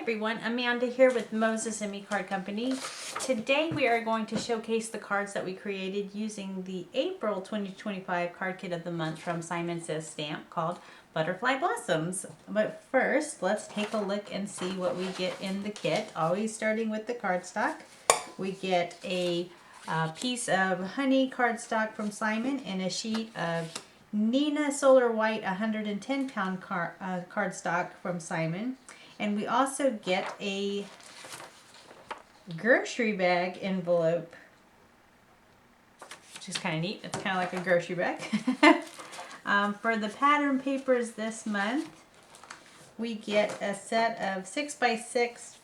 everyone, Amanda here with Moses and Me Card Company. Today we are going to showcase the cards that we created using the April 2025 card kit of the month from Simon Says Stamp called Butterfly Blossoms. But first, let's take a look and see what we get in the kit. Always starting with the cardstock. We get a piece of honey cardstock from Simon and a sheet of Nina Solar White 110 pound cardstock from Simon. And we also get a grocery bag envelope, which is kind of neat. It's kind of like a grocery bag. For the pattern papers this month, we get a set of 6x6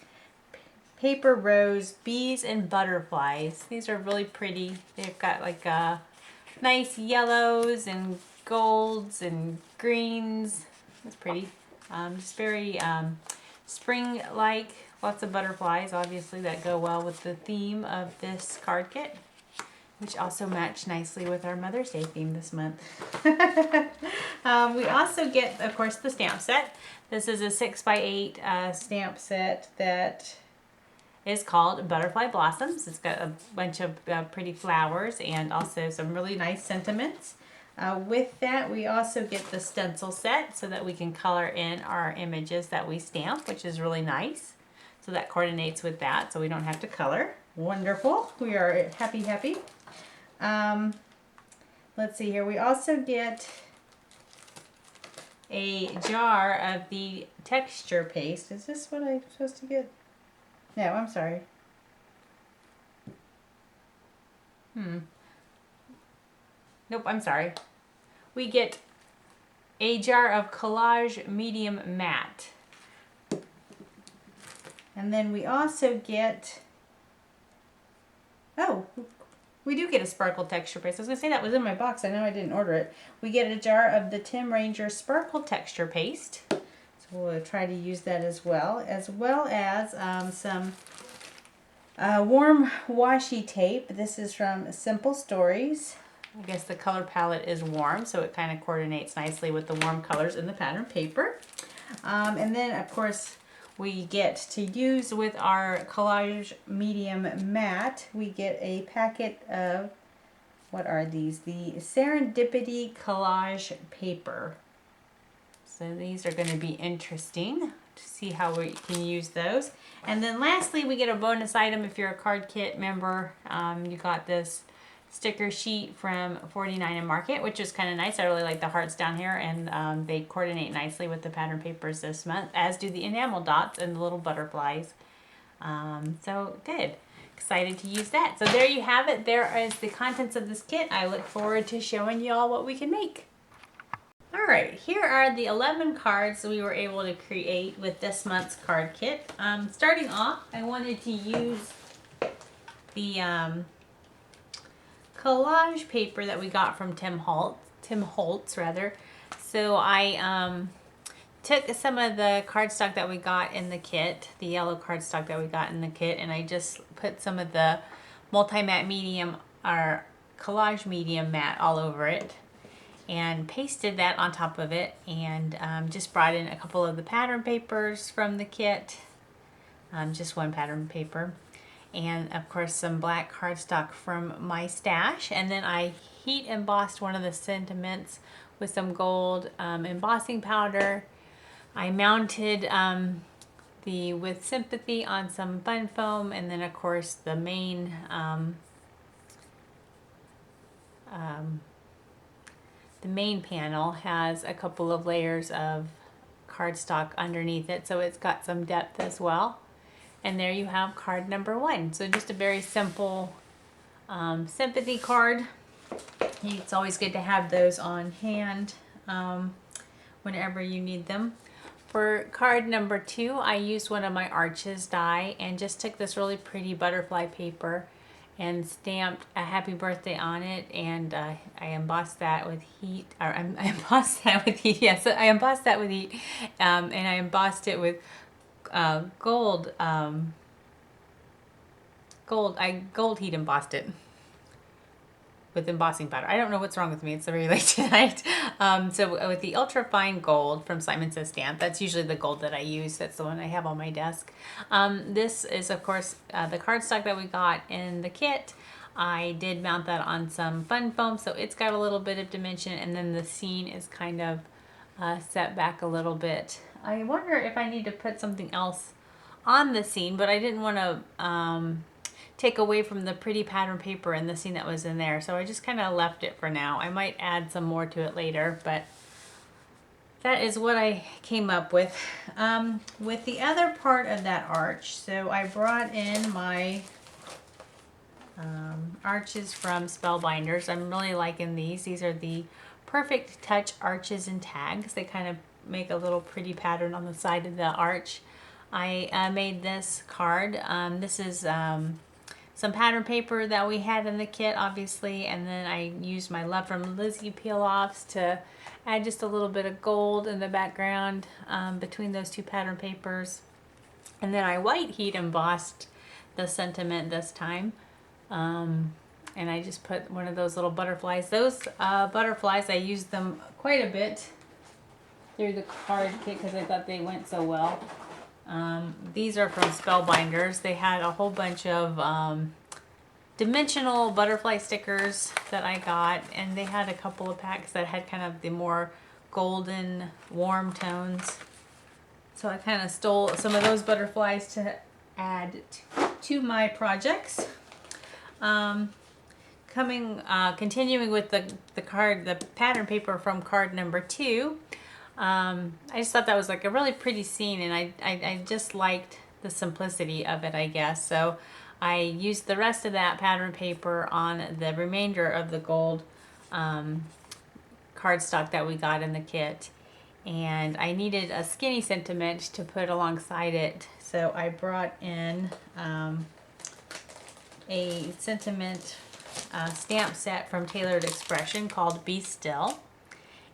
paper rose bees and butterflies. These are really pretty. They've got like nice yellows and golds and greens. That's pretty. Just very spring-like. Lots of butterflies, obviously, that go well with the theme of this card kit, which also match nicely with our Mother's Day theme this month. We also get, of course, the stamp set. This is a 6x8 stamp set that is called Butterfly Blossoms. It's got a bunch of pretty flowers and also some really nice sentiments. With that, we also get the stencil set so that we can color in our images that we stamp, which is really nice. So that coordinates with that, so we don't have to color. Wonderful. We are happy. Let's see here. We also get a jar of the texture paste. Is this what I'm supposed to get? No, I'm sorry. Nope, I'm sorry. We get a jar of Collage Medium Matte. And then we also get, we do get a sparkle texture paste. I was going to say that was in my box. I know I didn't order it. We get a jar of the Tim Ranger Sparkle Texture Paste. So we'll try to use that as well as some warm washi tape. This is from Simple Stories. I guess the color palette is warm, so it kind of coordinates nicely with the warm colors in the pattern paper. And then, of course, we get to use with our Collage Medium Matte, we get a packet of, what are these? The Serendipity Collage Paper. So these are going to be interesting to see how we can use those. And then lastly, we get a bonus item if you're a card kit member. You got this sticker sheet from 49 and Market, which is kind of nice. I really like the hearts down here, and they coordinate nicely with the pattern papers this month, as do the enamel dots and the little butterflies. So good. Excited to use that. So there you have it. There is the contents of this kit. I look forward to showing you all what we can make. All right, here are the 11 cards we were able to create with this month's card kit. Starting off, I wanted to use the collage paper that we got from Tim Holtz rather. So I took some of the cardstock that we got in the kit, the yellow cardstock that we got in the kit, and I just put some of the multi-matte medium or collage medium matte all over it and pasted that on top of it, and just brought in a couple of the pattern papers from the kit, just one pattern paper, and of course some black cardstock from my stash. And then I heat embossed one of the sentiments with some gold embossing powder. I mounted the With Sympathy on some fun foam, and then of course the main panel has a couple of layers of cardstock underneath it, so it's got some depth as well. And there you have card number 1. So just a very simple sympathy card. It's always good to have those on hand whenever you need them. For card number 2, I used one of my Arches die and just took this really pretty butterfly paper and stamped a happy birthday on it, and I embossed that with heat, or I embossed that with heat, yes, I embossed that with heat, and I embossed it with gold heat embossed it with embossing powder. I don't know what's wrong with me. It's very late tonight. So with the ultra fine gold from Simon Says Stamp, that's usually the gold that I use. That's the one I have on my desk. This is, of course, the cardstock that we got in the kit. I did mount that on some fun foam, so it's got a little bit of dimension, and then the scene is kind of set back a little bit. I wonder if I need to put something else on the scene, but I didn't want to take away from the pretty pattern paper and the scene that was in there, so I just kind of left it for now. I might add some more to it later, but that is what I came up with. With the other part of that arch, so I brought in my arches from Spellbinders. I'm really liking these. These are the Perfect Touch arches and tags. They kind of make a little pretty pattern on the side of the arch. I made this card. This is some pattern paper that we had in the kit, obviously, and then I used my Love from Lizzie peel-offs to add just a little bit of gold in the background between those two pattern papers. And then I white heat embossed the sentiment this time. And I just put one of those little butterflies. Those butterflies, I used them quite a bit through the card kit because I thought they went so well. These are from Spellbinders. They had a whole bunch of dimensional butterfly stickers that I got, and they had a couple of packs that had kind of the more golden warm tones. So I kind of stole some of those butterflies to add to my projects. Continuing with the card, the pattern paper from card number 2. I just thought that was like a really pretty scene, and I just liked the simplicity of it, I guess. So I used the rest of that pattern paper on the remainder of the gold cardstock that we got in the kit. And I needed a skinny sentiment to put alongside it. So I brought in a sentiment stamp set from Tailored Expression called Be Still.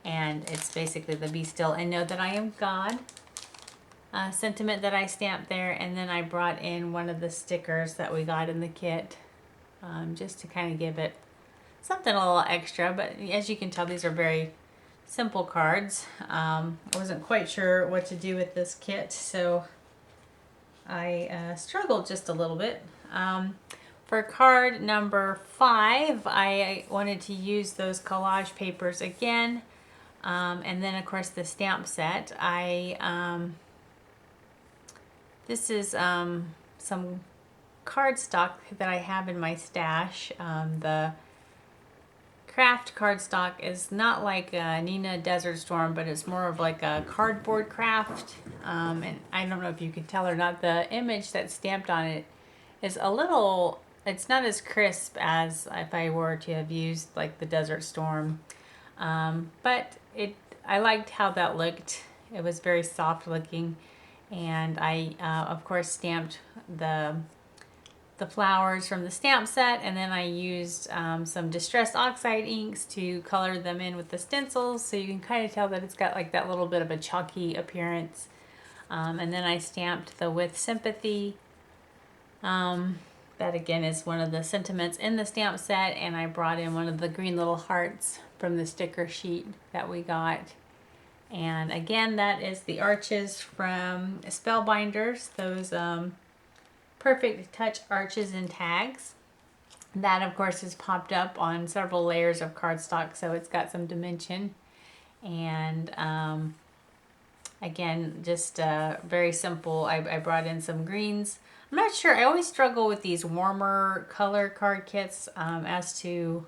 And it's basically the Be Still and Know That I Am God sentiment that I stamped there. And then I brought in one of the stickers that we got in the kit just to kind of give it something a little extra. But as you can tell, these are very simple cards. I wasn't quite sure what to do with this kit, so I struggled just a little bit. For card number 5, I wanted to use those collage papers again. And then, of course, the stamp set. This is some cardstock that I have in my stash. The craft cardstock is not like Nina Desert Storm, but it's more of like a cardboard craft. And I don't know if you can tell or not, the image that's stamped on it is a little, it's not as crisp as if I were to have used like the Desert Storm. But I liked how that looked. It was very soft looking. And I, of course, stamped the flowers from the stamp set, and then I used some distressed oxide inks to color them in with the stencils, so you can kind of tell that it's got like that little bit of a chalky appearance. And then I stamped the With Sympathy. That again is one of the sentiments in the stamp set, and I brought in one of the green little hearts from the sticker sheet that we got. And again, that is the arches from Spellbinders, those Perfect Touch arches and tags. That, of course, is popped up on several layers of cardstock, so it's got some dimension. And again, just very simple. I brought in some greens. I'm not sure. I always struggle with these warmer color card kits as to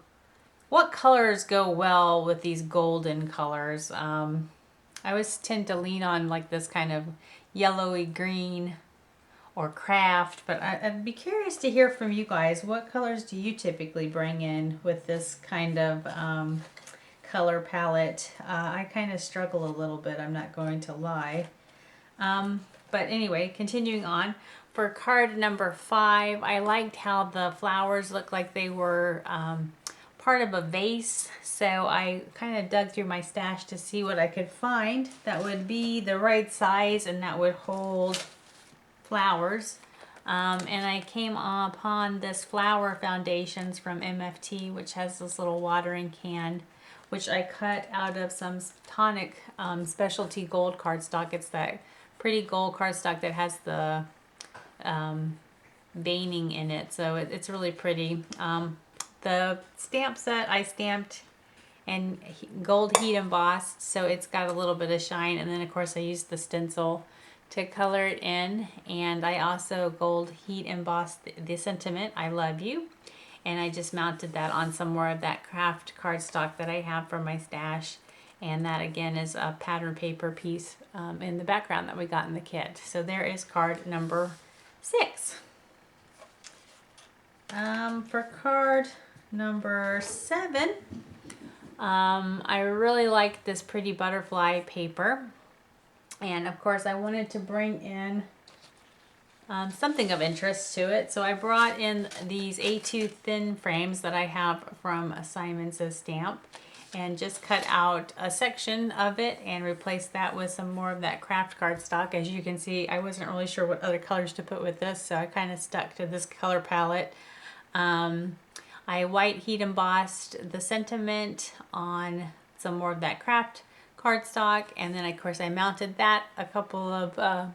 what colors go well with these golden colors. I always tend to lean on like this kind of yellowy green or craft, but I'd be curious to hear from you guys. What colors do you typically bring in with this kind of color palette? I kind of struggle a little bit, I'm not going to lie. But anyway, continuing on. For card number 5, I liked how the flowers looked like they were part of a vase, so I kind of dug through my stash to see what I could find that would be the right size and that would hold flowers. And I came upon this Flower Foundations from MFT, which has this little watering can, which I cut out of some Tonic specialty gold cardstock. It's that pretty gold cardstock that has the veining in it, so it's really pretty. The stamp set I stamped and gold heat embossed, so it's got a little bit of shine, and then of course I used the stencil to color it in, and I also gold heat embossed the sentiment, I love you, and I just mounted that on some more of that craft cardstock that I have from my stash, and that again is a pattern paper piece in the background that we got in the kit. So there is card number 6. For card number 7, I really like this pretty butterfly paper, and of course I wanted to bring in something of interest to it, so I brought in these A2 thin frames that I have from Simon Says Stamp, and just cut out a section of it and replaced that with some more of that craft cardstock. As you can see, I wasn't really sure what other colors to put with this, so I kind of stuck to this color palette. I white heat embossed the sentiment on some more of that craft cardstock, and then of course I mounted that a couple of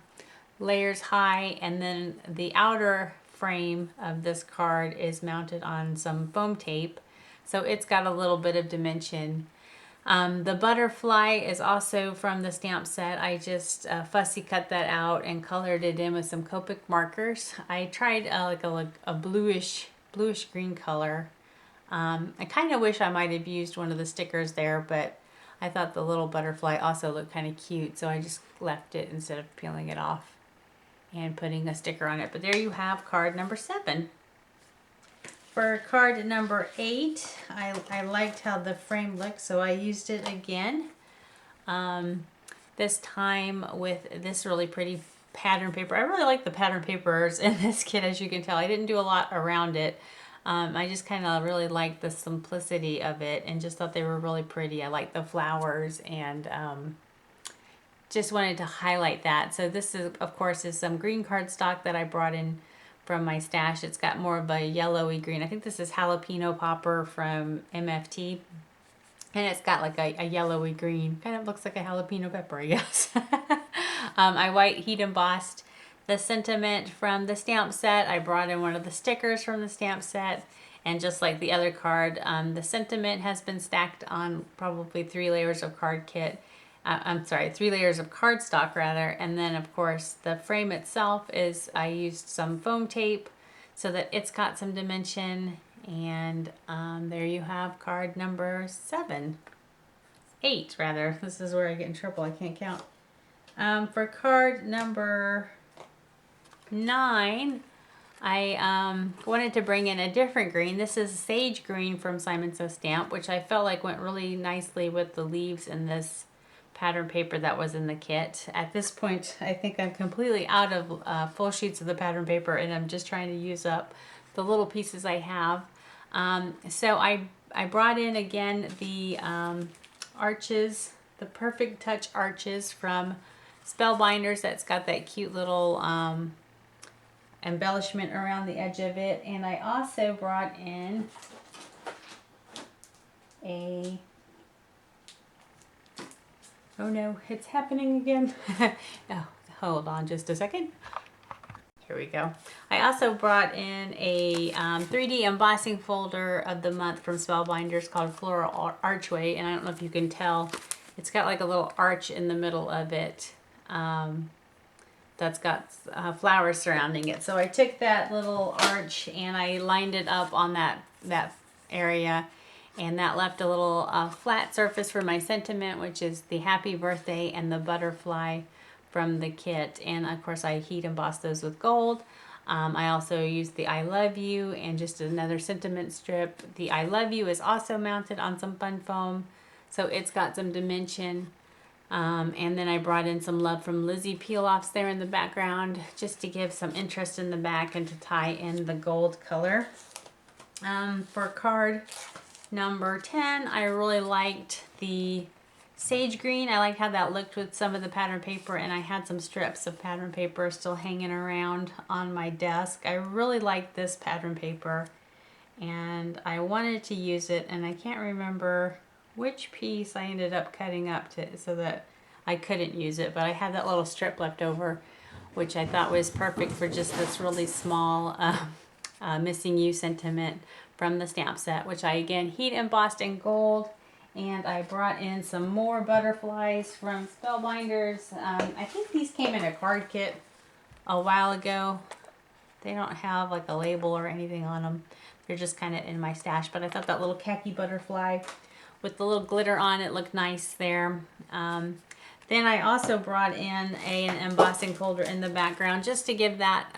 layers high, and then the outer frame of this card is mounted on some foam tape, so it's got a little bit of dimension. The butterfly is also from the stamp set. I just fussy cut that out and colored it in with some Copic markers. I tried like a bluish green color. I kind of wish I might have used one of the stickers there, but I thought the little butterfly also looked kind of cute, so I just left it instead of peeling it off and putting a sticker on it. But there you have card number 7. For card number 8, I liked how the frame looked, so I used it again. This time with this really pretty pattern paper. I really like the pattern papers in this kit, as you can tell. I didn't do a lot around it. I just kind of really liked the simplicity of it and just thought they were really pretty. I like the flowers, and just wanted to highlight that. So this is, of course, is some green cardstock that I brought in from my stash. It's got more of a yellowy green. I think this is jalapeno popper from MFT. And it's got like a yellowy green. Kind of looks like a jalapeno pepper, I guess. I white heat embossed the sentiment from the stamp set. I brought in one of the stickers from the stamp set. And just like the other card, the sentiment has been stacked on probably 3 layers of card kit. 3 layers of cardstock rather. And then of course the frame itself is, I used some foam tape so that it's got some dimension. And there you have card number 8 rather. This is where I get in trouble. I can't count. For card number 9, I wanted to bring in a different green. This is sage green from Simon Says Stamp, which I felt like went really nicely with the leaves in this pattern paper that was in the kit. At this point, I think I'm completely out of full sheets of the pattern paper, and I'm just trying to use up the little pieces I have. So I brought in again the arches, the Perfect Touch arches from Spellbinders. That's got that cute little embellishment around the edge of it. And I also brought in a, oh no, it's happening again. Oh, hold on just a second. Here we go. I also brought in a 3D embossing folder of the month from Spellbinders called Floral Archway, and I don't know if you can tell, it's got like a little arch in the middle of it that's got flowers surrounding it. So I took that little arch and I lined it up on that area, and that left a little flat surface for my sentiment, which is the happy birthday and the butterfly from the kit. And of course I heat embossed those with gold. I also used the I love you and just another sentiment strip. The I love you is also mounted on some fun foam, so it's got some dimension. And then I brought in some Love from Lizzie peel-offs there in the background just to give some interest in the back and to tie in the gold color. For card number 10, I really liked the sage green. I like how that looked with some of the pattern paper, and I had some strips of pattern paper still hanging around on my desk. I really like this pattern paper, and I wanted to use it, and I can't remember which piece I ended up cutting up to so that I couldn't use it, but I had that little strip left over, which I thought was perfect for just this really small missing you sentiment from the stamp set, which I again heat embossed in gold. And I brought in some more butterflies from Spellbinders. I think these came in a card kit a while ago. They don't have like a label or anything on them. They're just kind of in my stash, but I thought that little khaki butterfly with the little glitter on it looked nice there. Then I also brought in an embossing folder in the background just to give that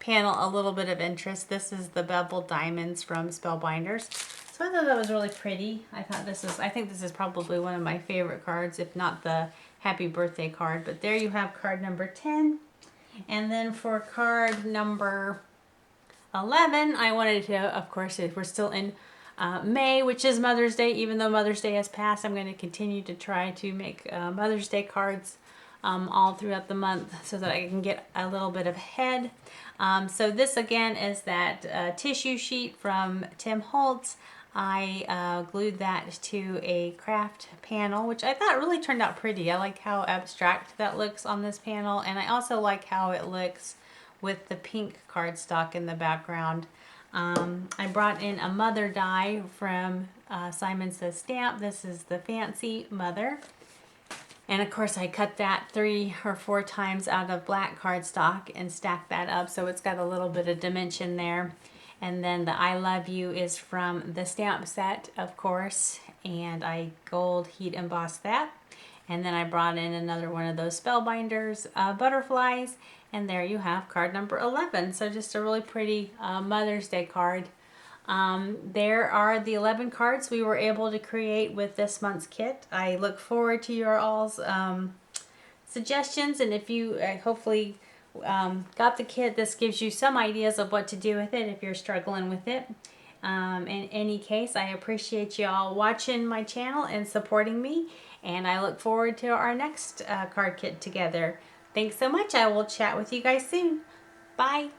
panel a little bit of interest. This is the beveled diamonds from Spellbinders. So I thought that was really pretty. I think this is probably one of my favorite cards, if not the happy birthday card. But there you have card number 10. And then for card number 11, I wanted to, of course, if we're still in May, which is Mother's Day, even though Mother's Day has passed, I'm going to continue to try to make Mother's Day cards all throughout the month so that I can get a little bit ahead. So this again is that tissue sheet from Tim Holtz. I glued that to a craft panel, which I thought really turned out pretty. I like how abstract that looks on this panel, and I also like how it looks with the pink cardstock in the background. I brought in a mother die from Simon Says Stamp. This is the Fancy Mother. And of course I cut that 3 or 4 times out of black cardstock and stacked that up so it's got a little bit of dimension there. And then the I Love You is from the stamp set, of course, and I gold heat embossed that. And then I brought in another one of those Spellbinders butterflies, and there you have card number 11. So just a really pretty Mother's Day card. There are the 11 cards we were able to create with this month's kit. I look forward to your all's suggestions, and if you hopefully got the kit, this gives you some ideas of what to do with it if you're struggling with it. In any case, I appreciate you all watching my channel and supporting me, and I look forward to our next card kit together. Thanks so much. I will chat with you guys soon. Bye.